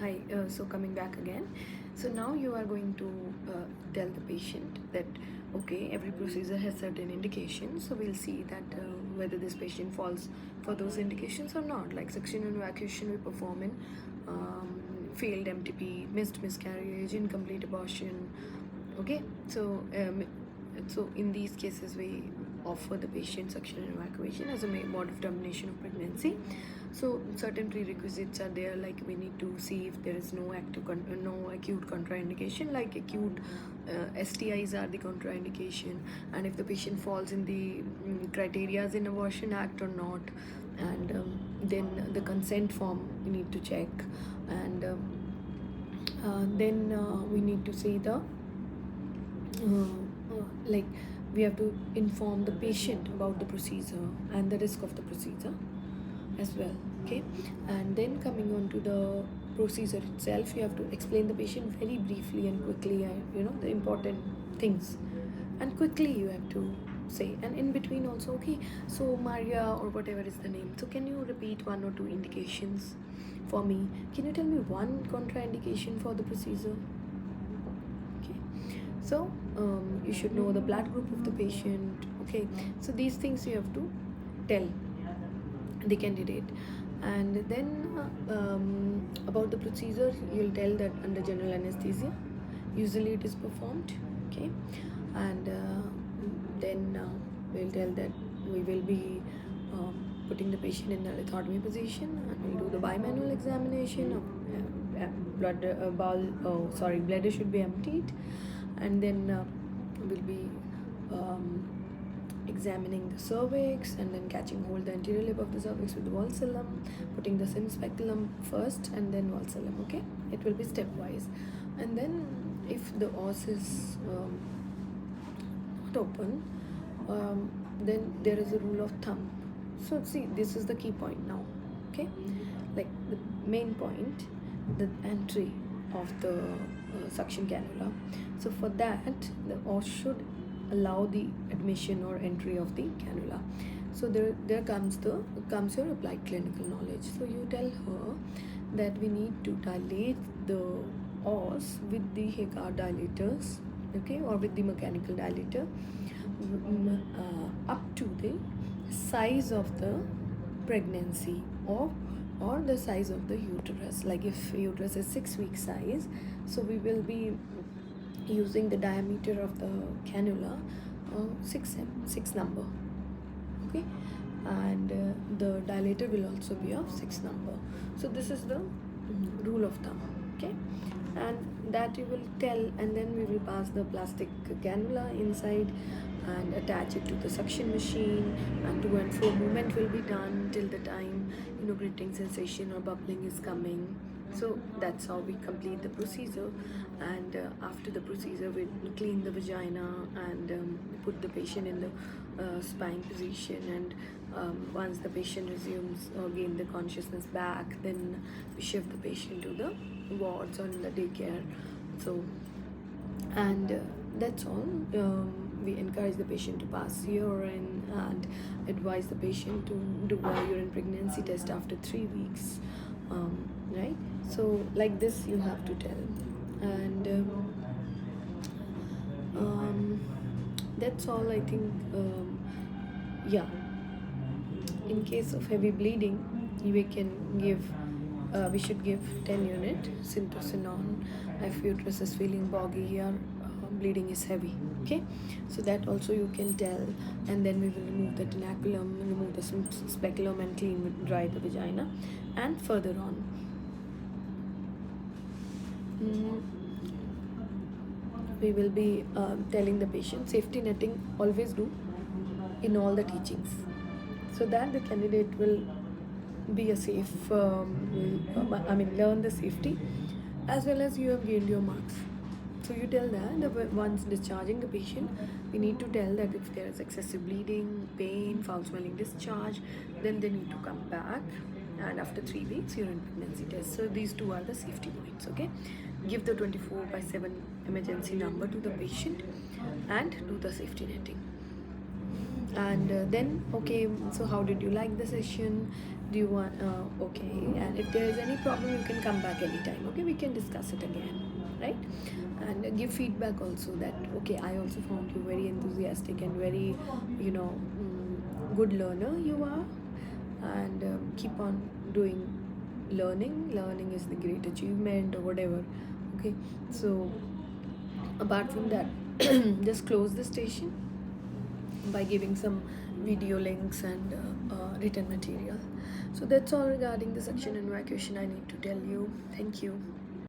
Hi, so coming back again. So now you are going to tell the patient that okay, every procedure has certain indications. So we'll see that whether this patient falls for those indications or not. Like suction and evacuation we perform in failed MTP, missed miscarriage, incomplete abortion. Okay, so in these cases we offer the patient suction and evacuation as a mode of termination of pregnancy. So certain prerequisites are there, like we need to see if there is no no acute contraindication, like acute STIs are the contraindication, and if the patient falls in the criteria in Abortion Act or not, and then the consent form we need to check, and then we need to see the like we have to inform the patient about the procedure and the risk of the procedure as well. Okay, and then coming on to the procedure itself, you have to explain the patient very briefly and quickly, the important things, and quickly you have to say, and in between also, okay, so Maria or whatever is the name, so can you repeat one or two indications for me? Can you tell me one contraindication for the procedure? Okay, so you should know the blood group of the patient. Okay, so these things you have to tell the candidate, and then about the procedure you'll tell that under general anesthesia usually it is performed. Okay, and then we'll tell that we will be putting the patient in the lithotomy position, and we'll do the bimanual examination of bladder should be emptied, and then we'll be examining the cervix, and then catching hold the anterior lip of the cervix with the valsellum, putting the sim speculum first and then valsellum. Okay, it will be stepwise, and then if the os is not open, then there is a rule of thumb. So see, this is the key point now. Okay, like the main point, the entry of the suction cannula. So for that, the os should allow the admission or entry of the cannula. So there comes your applied clinical knowledge. So you tell her that we need to dilate the os with the Hagar dilators, okay, or with the mechanical dilator up to the size of the pregnancy, or the size of the uterus. Like if uterus is 6 week size, so we will be using the diameter of the cannula 6 number. Okay, and the dilator will also be of 6 number. So this is the rule of thumb. Okay, and that you will tell, and then we will pass the plastic cannula inside and attach it to the suction machine, and to and fro movement will be done till the time gritting sensation or bubbling is coming. So that's how we complete the procedure, and after the procedure we clean the vagina and put the patient in the spine position, and once the patient resumes or gain the consciousness back, then we shift the patient to the wards or in the daycare. So, and that's all. We encourage the patient to pass urine and advise the patient to do a urine pregnancy test after 3 weeks, right? So like this you have to tell, and that's all I think. Yeah, in case of heavy bleeding, we should give 10 unit syntocinon if uterus is feeling boggy or bleeding is heavy. Okay, so that also you can tell, and then we will remove the tenaculum, remove the speculum, and dry the vagina. And further on, we will be telling the patient safety netting always do in all the teachings, so that the candidate will be a safe learn the safety, as well as you have gained your marks. So you tell that once discharging the patient, we need to tell that if there is excessive bleeding, pain, foul smelling discharge, then they need to come back, and after 3 weeks urine pregnancy test. So these two are the safety points. Okay, give the 24/7 emergency number to the patient and do the safety netting. And then, okay, so how did you like the session? Do you want, okay, and if there is any problem, you can come back anytime, okay? We can discuss it again, right? And give feedback also that, okay, I also found you very enthusiastic and very, good learner you are, and keep on doing learning is the great achievement or whatever, okay? So apart from that, just close the station by giving some video links and written material. So that's all regarding the section and evacuation I need to tell you. Thank you.